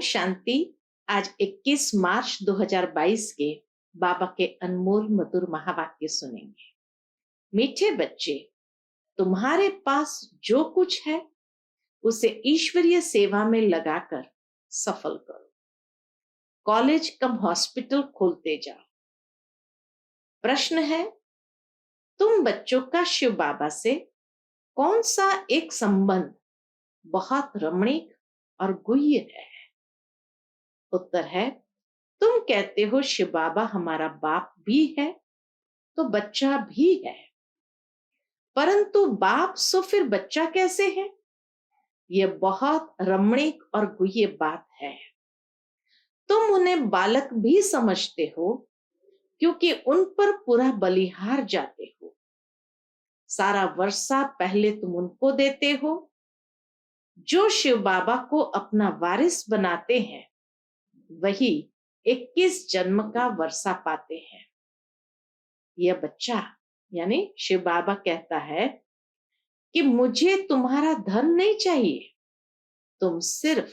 शांति। आज 21 मार्च 2022 के बाबा के अनमोल मधुर महावाक्य सुनेंगे। मीठे बच्चे, तुम्हारे पास जो कुछ है उसे ईश्वरीय सेवा में लगाकर सफल करो। कॉलेज कम हॉस्पिटल खोलते जाओ। प्रश्न है, तुम बच्चों का शिव बाबा से कौन सा एक संबंध बहुत रमणीक और गुह्य है? उत्तर है, तुम कहते हो शिव बाबा हमारा बाप भी है तो बच्चा भी है, परंतु बाप सो फिर बच्चा कैसे है? यह बहुत रमणीक और गुह्य बात है। तुम उन्हें बालक भी समझते हो क्योंकि उन पर पूरा बलिहार जाते हो। सारा वर्षा पहले तुम उनको देते हो। जो शिव बाबा को अपना वारिस बनाते हैं वही 21 जन्म का वर्षा पाते हैं। यह बच्चा यानी शिव बाबा कहता है कि मुझे तुम्हारा धन नहीं चाहिए, तुम सिर्फ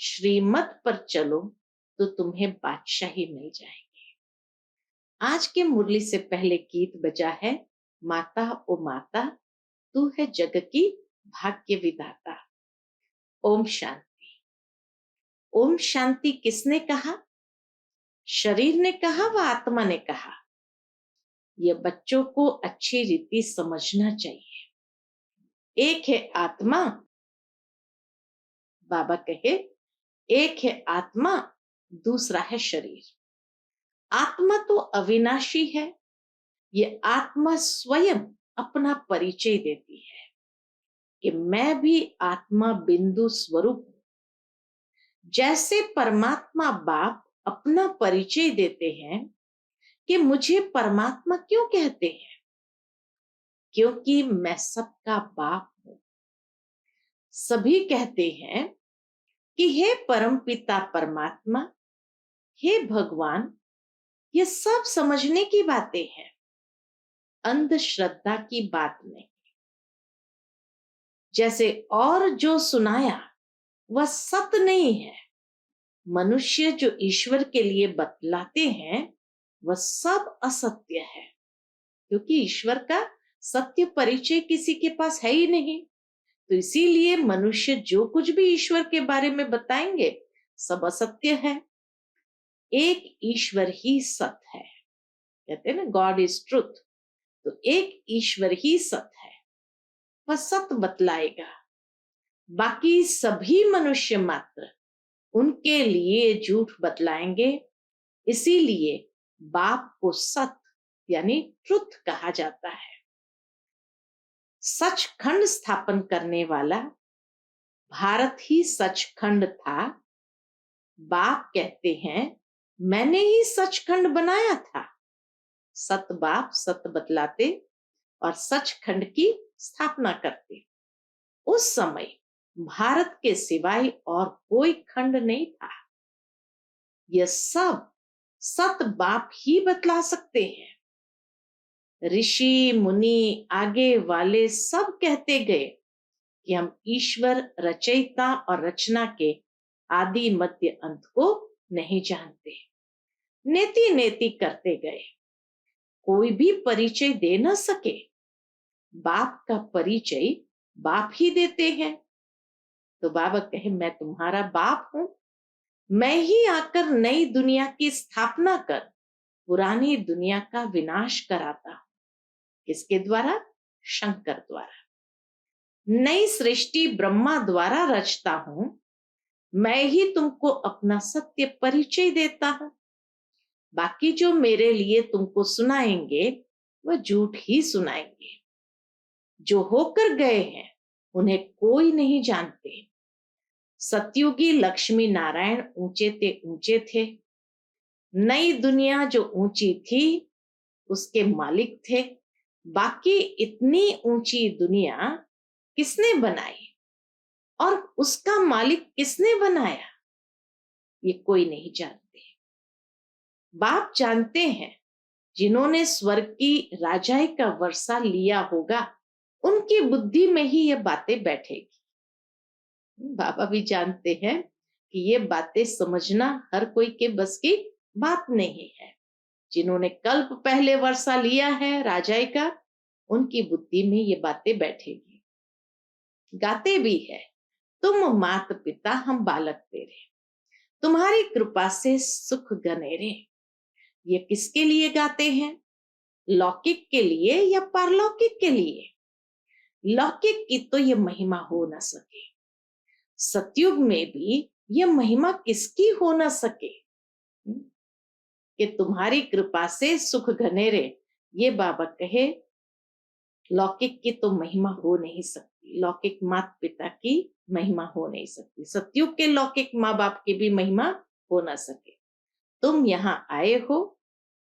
श्रीमत पर चलो तो तुम्हें बादशाही मिल जाएगी। आज के मुरली से पहले गीत बजा है, माता ओ माता तू है जग की भाग्य विधाता। ओम शांति। ओम शांति किसने कहा? शरीर ने कहा व आत्मा ने कहा? यह बच्चों को अच्छी रीति समझना चाहिए। एक है आत्मा, बाबा कहे एक है आत्मा, दूसरा है शरीर। आत्मा तो अविनाशी है। यह आत्मा स्वयं अपना परिचय देती है कि मैं भी आत्मा बिंदु स्वरूप हूं। जैसे परमात्मा बाप अपना परिचय देते हैं कि मुझे परमात्मा क्यों कहते हैं? क्योंकि मैं सबका बाप हूं। सभी कहते हैं कि हे परमपिता परमात्मा, हे भगवान, ये सब समझने की बातें हैं, अंधश्रद्धा की बात नहीं। जैसे और जो सुनाया वह सत्य नहीं है। मनुष्य जो ईश्वर के लिए बतलाते हैं वह सब असत्य है, क्योंकि ईश्वर का सत्य परिचय किसी के पास है ही नहीं। तो इसीलिए मनुष्य जो कुछ भी ईश्वर के बारे में बताएंगे सब असत्य है। एक ईश्वर ही सत्य है, कहते हैं ना, गॉड इज ट्रुथ। तो एक ईश्वर ही सत्य है, वह सत्य बतलाएगा। बाकी सभी मनुष्य मात्र उनके लिए झूठ बतलाएंगे। इसीलिए बाप को सत्य यानी ट्रुथ कहा जाता है। सचखंड स्थापन करने वाला भारत ही सचखंड था। बाप कहते हैं मैंने ही सचखंड बनाया था। सत बाप सत्य बतलाते और सचखंड की स्थापना करते। उस समय भारत के सिवाय और कोई खंड नहीं था। यह सब सत बाप ही बतला सकते हैं। ऋषि मुनि आगे वाले सब कहते गए कि हम ईश्वर रचयिता और रचना के आदि मध्य अंत को नहीं जानते। नेति नेति करते गए, कोई भी परिचय दे न सके। बाप का परिचय बाप ही देते हैं। तो बाबा कहे मैं तुम्हारा बाप हूं। मैं ही आकर नई दुनिया की स्थापना कर पुरानी दुनिया का विनाश कराता हूं। किसके द्वारा? शंकर द्वारा। नई सृष्टि ब्रह्मा द्वारा रचता हूं। मैं ही तुमको अपना सत्य परिचय देता हूं। बाकी जो मेरे लिए तुमको सुनाएंगे वह झूठ ही सुनाएंगे। जो होकर गए हैं उन्हें कोई नहीं जानते। सतयुगी लक्ष्मी नारायण ऊंचे थे। नई दुनिया जो ऊंची थी उसके मालिक थे। बाकी इतनी ऊंची दुनिया किसने बनाई और उसका मालिक किसने बनाया, ये कोई नहीं जानते। बाप जानते हैं जिन्होंने स्वर्ग की राजाई का वर्षा लिया होगा उनकी बुद्धि में ही ये बातें बैठेगी। बाबा भी जानते हैं कि ये बातें समझना हर कोई के बस की बात नहीं है। जिन्होंने कल्प पहले वर्षा लिया है राजाई का, उनकी बुद्धि में ये बातें बैठेगी। गाते भी है, तुम मात पिता हम बालक तेरे, तुम्हारी कृपा से सुख गनेरे। ये किसके लिए गाते हैं? लौकिक के लिए या पारलौकिक के लिए? लौकिक की तो ये महिमा हो न सके, सतयुग में भी ये महिमा किसकी हो न सके कि तुम्हारी कृपा से सुख घनेरे। ये बाबा कहे लौकिक की तो महिमा हो नहीं सकती, लौकिक माता पिता की महिमा हो नहीं सकती, सतयुग के लौकिक माँ बाप की भी महिमा हो ना सके। तुम यहाँ आए हो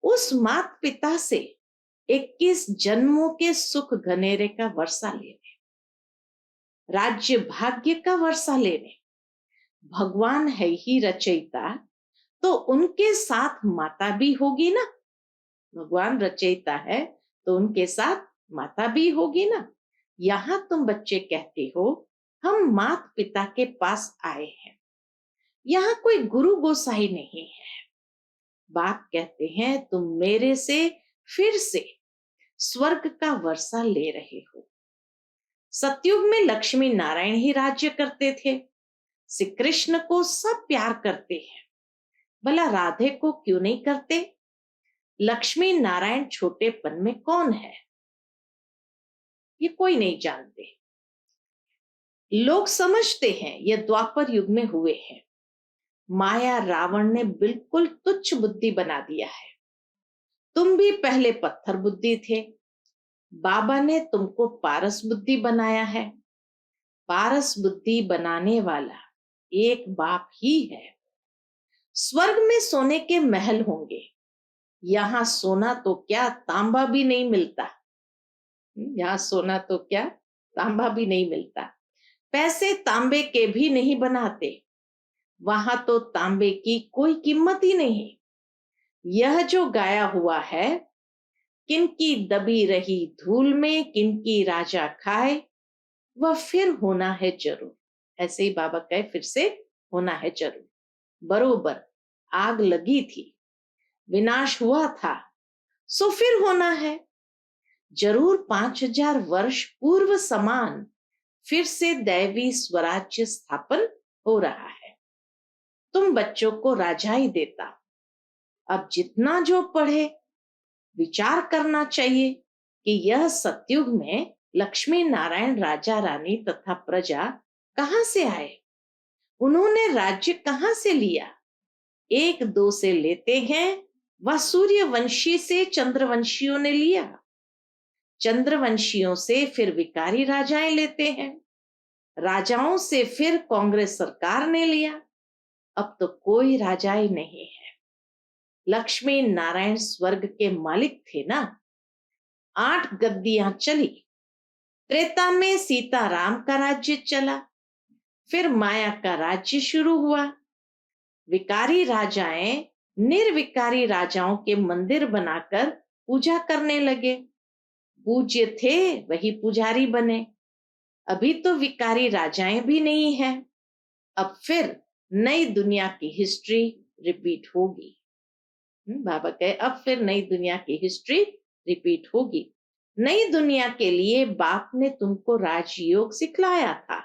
उस माता पिता से 21 जन्मों के सुख घनेरे का वर्षा लेने, राज्य भाग्य का वर्षा लेने। भगवान है ही रचयिता, तो उनके साथ माता भी होगी ना। भगवान रचयिता है तो उनके साथ माता भी होगी ना। यहां तुम बच्चे कहते हो हम माता पिता के पास आए हैं, यहाँ कोई गुरु गोसाई नहीं है। बाप कहते हैं तुम मेरे से फिर से स्वर्ग का वर्षा ले रहे हो। सतयुग में लक्ष्मी नारायण ही राज्य करते थे, श्री कृष्ण को सब प्यार करते हैं, भला राधे को क्यों नहीं करते? लक्ष्मी नारायण छोटेपन में कौन है ये कोई नहीं जानते। लोग समझते हैं ये द्वापर युग में हुए हैं। माया रावण ने बिल्कुल तुच्छ बुद्धि बना दिया है। तुम भी पहले पत्थर बुद्धि थे, बाबा ने तुमको पारस बुद्धि बनाया है। पारस बुद्धि बनाने वाला एक बाप ही है। स्वर्ग में सोने के महल होंगे, यहाँ सोना तो क्या तांबा भी नहीं मिलता। यहाँ सोना तो क्या तांबा भी नहीं मिलता। पैसे तांबे के भी नहीं बनाते, वहां तो तांबे की कोई कीमत ही नहीं। यह जो गाया हुआ है, किनकी दबी रही धूल में किनकी राजा खाए, वह फिर होना है जरूर। ऐसे ही बाबा कहे फिर से होना है जरूर। बरोबर आग लगी थी, विनाश हुआ था, सो फिर होना है जरूर। 5000 वर्ष पूर्व समान फिर से दैवी स्वराज्य स्थापन हो रहा है। तुम बच्चों को राजाई देता, अब जितना जो पढ़े विचार करना चाहिए कि यह सतयुग में लक्ष्मी नारायण राजा रानी तथा प्रजा कहां से आए, उन्होंने राज्य कहां से लिया। एक दो से लेते हैं, वह सूर्यवंशी से चंद्रवंशियों ने लिया, चंद्रवंशियों से फिर विकारी राजाएं लेते हैं, राजाओं से फिर कांग्रेस सरकार ने लिया। अब तो कोई राजाई नहीं है। लक्ष्मी नारायण स्वर्ग के मालिक थे ना। 8 गद्दियां चली, त्रेता में सीताराम का राज्य चला, फिर माया का राज्य शुरू हुआ। विकारी राजाएं निर्विकारी राजाओं के मंदिर बनाकर पूजा करने लगे, पूज्य थे वही पुजारी बने। अभी तो विकारी राजाएं भी नहीं है। अब फिर नई दुनिया की हिस्ट्री रिपीट होगी। बाबा कहे अब फिर नई दुनिया की हिस्ट्री रिपीट होगी। नई दुनिया के लिए बाप ने तुमको राजयोग सिखलाया था।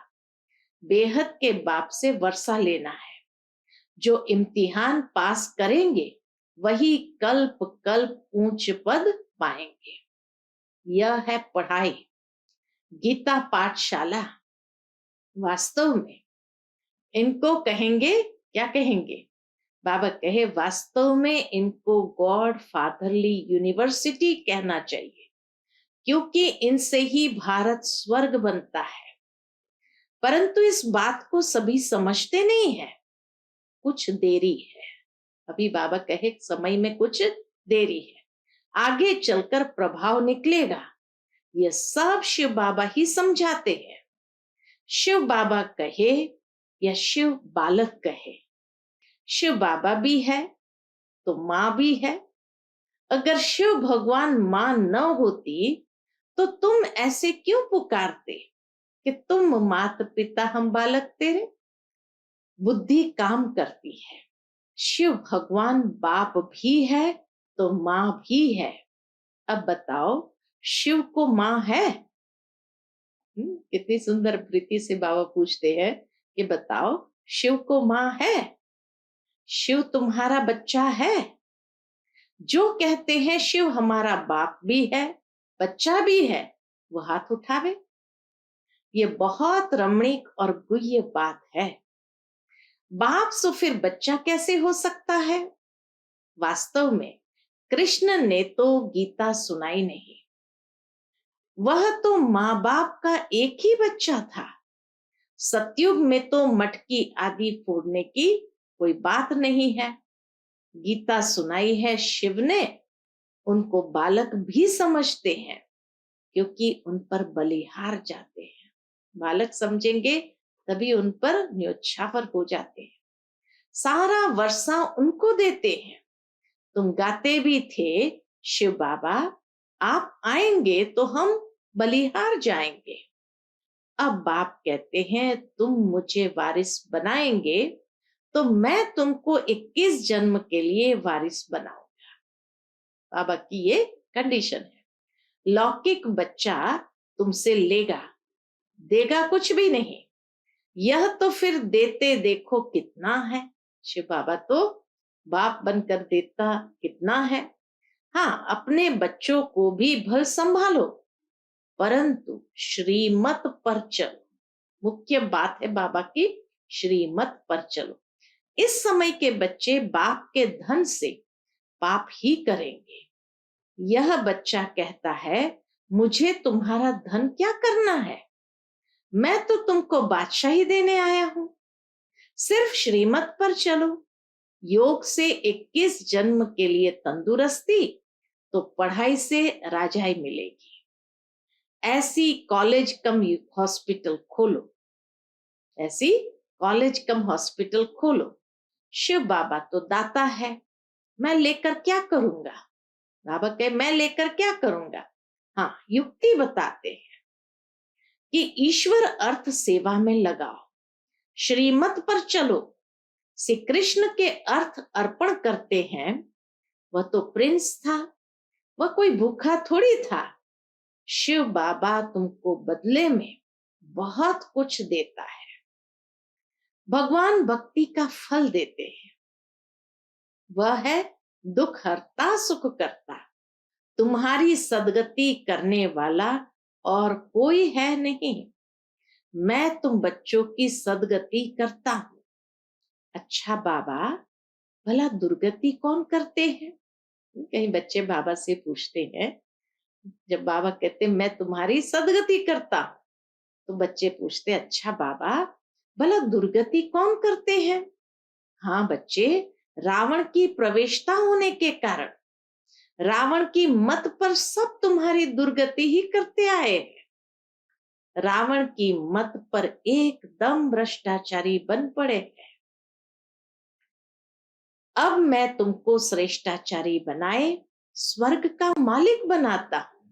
बेहद के बाप से वर्षा लेना है। जो इम्तिहान पास करेंगे वही कल्प कल्प ऊंच पद पाएंगे। यह है पढ़ाई, गीता पाठशाला। वास्तव में इनको कहेंगे क्या कहेंगे? बाबा कहे वास्तव में इनको गॉड फादरली यूनिवर्सिटी कहना चाहिए, क्योंकि इनसे ही भारत स्वर्ग बनता है। परंतु इस बात को सभी समझते नहीं है, कुछ देरी है। अभी बाबा कहे समय में कुछ देरी है, आगे चलकर प्रभाव निकलेगा। यह सब शिव बाबा ही समझाते हैं। शिव बाबा कहे या शिव बालक कहे, शिव बाबा भी है तो माँ भी है। अगर शिव भगवान माँ न होती तो तुम ऐसे क्यों पुकारते कि तुम मात पिता हम बालक तेरे? बुद्धि काम करती है। शिव भगवान बाप भी है तो माँ भी है। अब बताओ, शिव को माँ है? कितनी सुंदर प्रीति से बाबा पूछते हैं कि बताओ, शिव को माँ है? शिव तुम्हारा बच्चा है? जो कहते हैं शिव हमारा बाप भी है, बच्चा भी है, वो हाथ उठावे। ये बहुत रमणीक और गुह्य बात है। बाप सो फिर बच्चा कैसे हो सकता है? वास्तव में कृष्ण ने तो गीता सुनाई नहीं। वह तो माँ बाप का एक ही बच्चा था। सतयुग में तो मटकी आदि फोड़ने की कोई बात नहीं है। गीता सुनाई है शिव ने, उनको बालक भी समझते हैं क्योंकि उन पर बलिहार जाते हैं। बालक समझेंगे तभी उन पर न्योछावर हो जाते हैं। सारा वर्षा उनको देते हैं। तुम गाते भी थे, शिव बाबा आप आएंगे तो हम बलिहार जाएंगे। अब बाप कहते हैं तुम मुझे वारिस बनाएंगे तो मैं तुमको 21 जन्म के लिए वारिस बनाऊंगा। बाबा की ये कंडीशन है। लौकिक बच्चा तुमसे लेगा, देगा कुछ भी नहीं। यह तो फिर देते देखो कितना है। शिव बाबा तो बाप बनकर देता कितना है। हाँ, अपने बच्चों को भी भल संभालो, परंतु श्रीमत पर चलो। मुख्य बात है बाबा की, श्रीमत पर चलो। इस समय के बच्चे बाप के धन से पाप ही करेंगे। यह बच्चा कहता है मुझे तुम्हारा धन क्या करना है, मैं तो तुमको बादशाही देने आया हूं। सिर्फ श्रीमत पर चलो। योग से 21 जन्म के लिए तंदुरुस्ती, तो पढ़ाई से राजाई मिलेगी। ऐसी कॉलेज कम हॉस्पिटल खोलो, ऐसी कॉलेज कम हॉस्पिटल खोलो। शिव बाबा तो दाता है, मैं लेकर क्या करूंगा? बाबा कहे मैं लेकर क्या करूंगा? हाँ, युक्ति बताते हैं कि ईश्वर अर्थ सेवा में लगाओ, श्रीमत पर चलो। श्री कृष्ण के अर्थ अर्पण करते हैं। वह तो प्रिंस था, वह कोई भूखा थोड़ी था। शिव बाबा तुमको बदले में बहुत कुछ देता है। भगवान भक्ति का फल देते हैं। वह है दुख हरता सुख करता। तुम्हारी सदगति करने वाला और कोई है नहीं। मैं तुम बच्चों की सदगति करता हूं। अच्छा बाबा, भला दुर्गति कौन करते हैं? कहीं बच्चे बाबा से पूछते हैं, जब बाबा कहते मैं तुम्हारी सदगति करता हूं, तो बच्चे पूछते अच्छा बाबा, भला दुर्गति कौन करते हैं? हाँ बच्चे, रावण की प्रवेशता होने के कारण रावण की मत पर सब तुम्हारी दुर्गति ही करते आए हैं। रावण की मत पर एकदम भ्रष्टाचारी बन पड़े हैं। अब मैं तुमको श्रेष्ठाचारी बनाए स्वर्ग का मालिक बनाता हूं।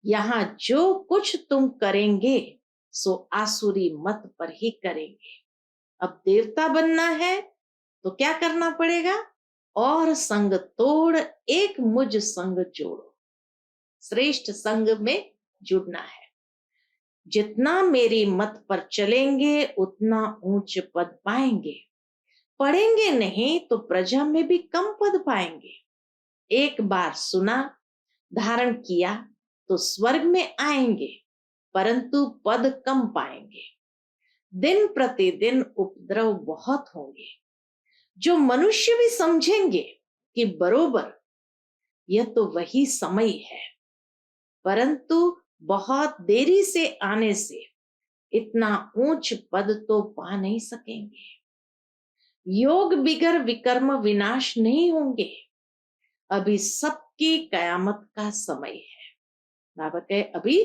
यहां जो कुछ तुम करेंगे सो आसुरी मत पर ही करेंगे। अब देवता बनना है तो क्या करना पड़ेगा? और संग तोड़ एक मुझ संग जोड़ो। श्रेष्ठ संग में जुड़ना है। जितना मेरी मत पर चलेंगे उतना ऊंच पद पाएंगे। पढ़ेंगे नहीं तो प्रजा में भी कम पद पाएंगे। एक बार सुना, धारण किया तो स्वर्ग में आएंगे, परंतु पद कम पाएंगे। दिन प्रतिदिन उपद्रव बहुत होंगे। जो मनुष्य भी समझेंगे कि बरोबर यह तो वही समय है, परंतु बहुत देरी से आने से इतना ऊंच पद तो पा नहीं सकेंगे। योग बिगर विकर्म विनाश नहीं होंगे। अभी सबकी कयामत का समय है। बाबा कहे अभी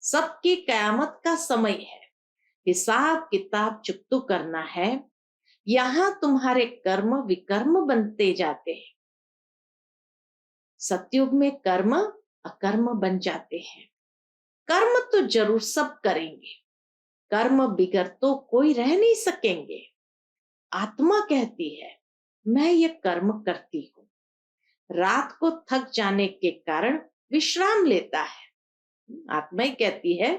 सबकी कयामत का समय है। हिसाब किताब चुकतू करना है। यहां तुम्हारे कर्म विकर्म बनते जाते हैं। सतयुग में कर्म अकर्म बन जाते हैं। कर्म तो जरूर सब करेंगे, कर्म बिगर तो कोई रह नहीं सकेंगे। आत्मा कहती है मैं ये कर्म करती हूँ, रात को थक जाने के कारण विश्राम लेता है। आत्मा ही कहती है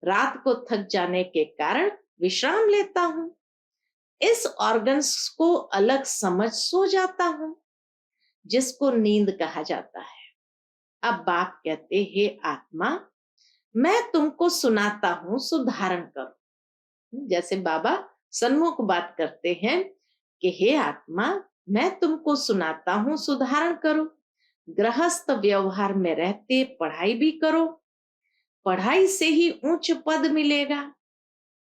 रात को थक जाने के कारण विश्राम लेता हूं, इस ऑर्गन्स को अलग समझ सो जाता हूं, जिसको नींद कहा जाता है। अब बाप कहते हे आत्मा, मैं तुमको सुनाता हूं, सुधारण करो। जैसे बाबा सन्मुख बात करते हैं कि हे आत्मा, मैं तुमको सुनाता हूं, सुधारण करो। गृहस्थ व्यवहार में रहते पढ़ाई भी करो, पढ़ाई से ही उच्च पद मिलेगा।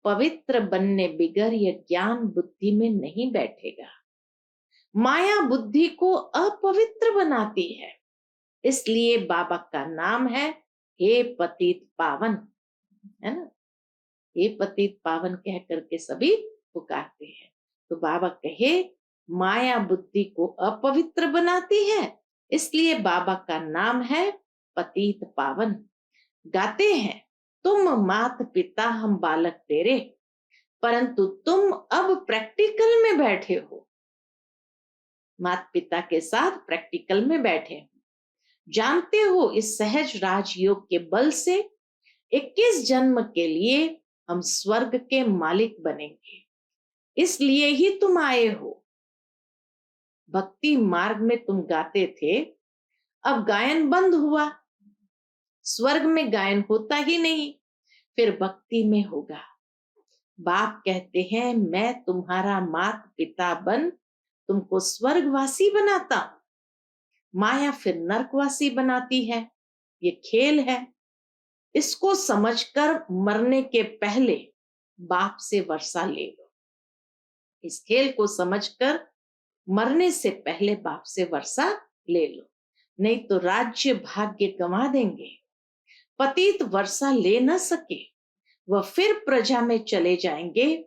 पवित्र बनने बिगर यह ज्ञान बुद्धि में नहीं बैठेगा। माया बुद्धि को अपवित्र बनाती है, इसलिए बाबा का नाम है हे पतित पावन, है ना। हे पतित पावन कह करके सभी पुकारते हैं। तो बाबा कहे माया बुद्धि को अपवित्र बनाती है, इसलिए बाबा का नाम है पतित पावन। गाते हैं तुम मात पिता हम बालक तेरे, परंतु तुम अब प्रैक्टिकल में बैठे हो, माता पिता के साथ प्रैक्टिकल में बैठे हो। जानते हो इस सहज राजयोग के बल से 21 जन्म के लिए हम स्वर्ग के मालिक बनेंगे, इसलिए ही तुम आए हो। भक्ति मार्ग में तुम गाते थे, अब गायन बंद हुआ, स्वर्ग में गायन होता ही नहीं, फिर भक्ति में होगा। बाप कहते हैं मैं तुम्हारा माता पिता बन तुमको स्वर्गवासी बनाता हूं। माया फिर नरकवासी बनाती है, ये खेल है। इसको समझकर मरने के पहले बाप से वर्षा ले लो। इस खेल को समझकर मरने से पहले बाप से वर्षा ले लो, नहीं तो राज्य भाग्य गंवा देंगे। पतित वर्षा ले न सके, वह फिर प्रजा में चले जाएंगे,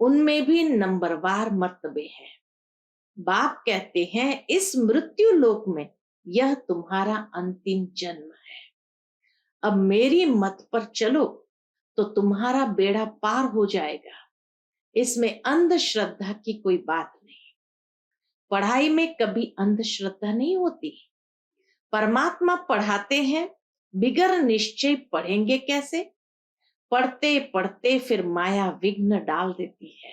उनमें भी नंबरवार मर्तबे हैं। बाप कहते हैं इस मृत्यु लोक में यह तुम्हारा अंतिम जन्म है। अब मेरी मत पर चलो तो तुम्हारा बेड़ा पार हो जाएगा। इसमें अंधश्रद्धा की कोई बात नहीं। पढ़ाई में कभी अंधश्रद्धा नहीं होती। परमात्मा पढ़ाते हैं, बिगर निश्चय पढ़ेंगे कैसे। पढ़ते पढ़ते फिर माया विघ्न डाल देती है,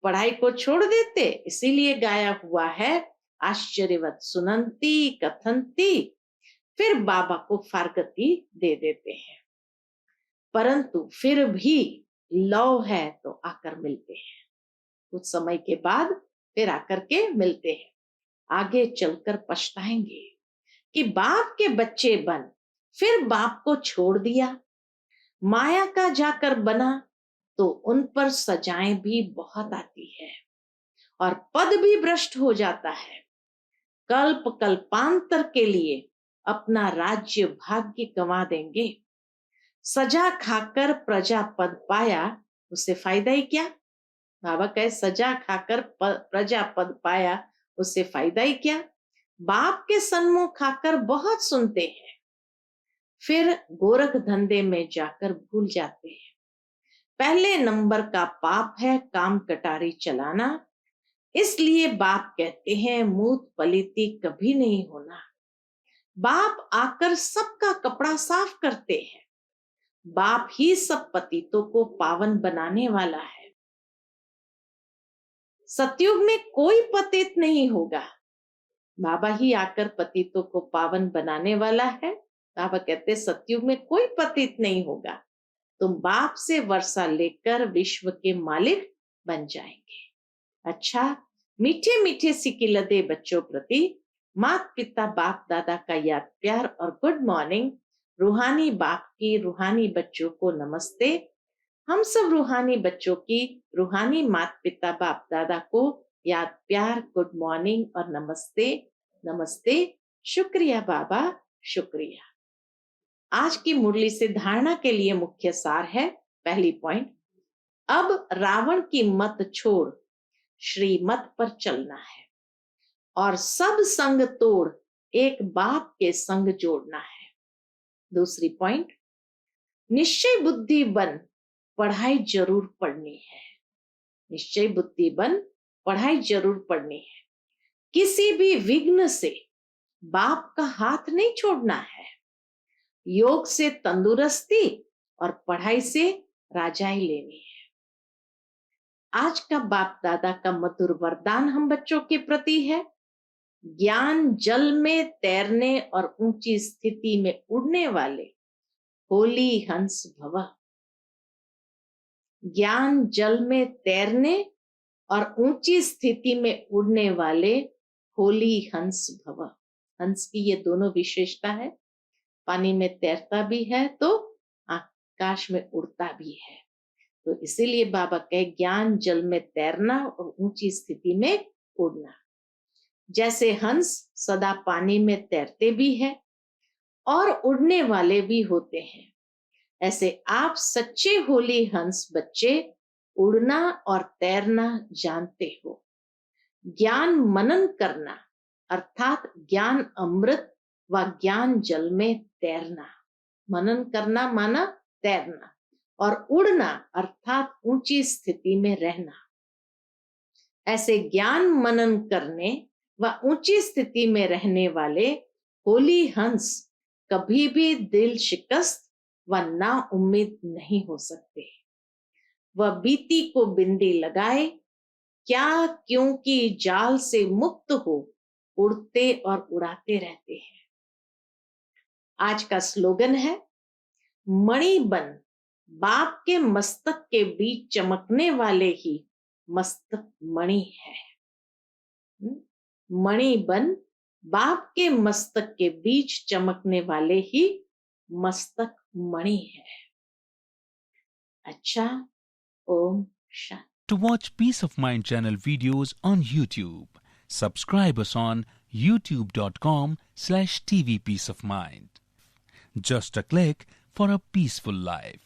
पढ़ाई को छोड़ देते। इसीलिए गाया हुआ है आश्चर्यवत सुनंती कथंती, फिर बाबा को फारगती दे देते हैं, परंतु फिर भी लौ है तो आकर मिलते हैं। कुछ समय के बाद फिर आकर के मिलते हैं। आगे चलकर पछताएंगे कि बाप के बच्चे बन फिर बाप को छोड़ दिया, माया का जाकर बना तो उन पर सजाएं भी बहुत आती है और पद भी भ्रष्ट हो जाता है। कल्प कल्पांतर के लिए अपना राज्य भाग्य गंवा देंगे। सजा खाकर प्रजा पद पाया, उससे फायदा ही क्या। बाबा कहे सजा खाकर प्रजा पद पाया, उससे फायदा ही क्या। बाप के सन्मुख खाकर बहुत सुनते हैं, फिर गोरख धंधे में जाकर भूल जाते हैं। पहले नंबर का पाप है काम कटारी चलाना, इसलिए बाप कहते हैं मूत पलीती कभी नहीं होना। बाप आकर सबका कपड़ा साफ करते हैं, बाप ही सब पतितों को पावन बनाने वाला है। सतयुग में कोई पतित नहीं होगा, बाबा ही आकर पतितों को पावन बनाने वाला है। बाबा कहते सतयुग में कोई पतित नहीं होगा, तुम बाप से वर्षा लेकर विश्व के मालिक बन जाएंगे। अच्छा, मीठे मीठे सिकिलदे बच्चों प्रति माता पिता बाप दादा का याद प्यार और गुड मॉर्निंग। रूहानी बाप की रूहानी बच्चों को नमस्ते। हम सब रूहानी बच्चों की रूहानी माता पिता बाप दादा को याद प्यार गुड मॉर्निंग और नमस्ते नमस्ते। शुक्रिया बाबा, शुक्रिया। आज की मुरली से धारणा के लिए मुख्य सार है, पहली पॉइंट, अब रावण की मत छोड़ श्रीमत पर चलना है और सब संग तोड़ एक बाप के संग जोड़ना है। दूसरी पॉइंट, निश्चय बुद्धि बन पढ़ाई जरूर पढ़नी है। निश्चय बुद्धि बन पढ़ाई जरूर पढ़नी है। किसी भी विघ्न से बाप का हाथ नहीं छोड़ना है। योग से तंदुरुस्ती और पढ़ाई से राजाई लेनी है। आज का बाप दादा का मधुर वरदान हम बच्चों के प्रति है, ज्ञान जल में तैरने और ऊंची स्थिति में उड़ने वाले होली हंस भव। ज्ञान जल में तैरने और ऊंची स्थिति में उड़ने वाले होली हंस भव। हंस की ये दोनों विशेषता है, पानी में तैरता भी है तो आकाश में उड़ता भी है। तो इसीलिए बाबा कहे ज्ञान जल में तैरना और ऊंची स्थिति में उड़ना। जैसे हंस सदा पानी में तैरते भी है और उड़ने वाले भी होते हैं, ऐसे आप सच्चे होली हंस बच्चे उड़ना और तैरना जानते हो। ज्ञान मनन करना अर्थात ज्ञान अमृत व ज्ञान जल में तैरना। मनन करना माना तैरना, और उड़ना अर्थात ऊंची स्थिति में रहना। ऐसे ज्ञान मनन करने व ऊंची स्थिति में रहने वाले होली हंस कभी भी दिल शिकस्त व ना उम्मीद नहीं हो सकते। वह बीती को बिंदी लगाए क्या, क्योंकि जाल से मुक्त हो उड़ते और उड़ाते रहते हैं। आज का स्लोगन है, मणि बन बाप के मस्तक के बीच चमकने वाले ही मस्तक मणि है। मणि बन बाप के मस्तक के बीच चमकने वाले ही मस्तक मणि है। अच्छा, Om Shanti. To watch Peace of Mind channel videos on YouTube, subscribe us on youtube.com/tvpeaceofmind. Just a click for a peaceful life.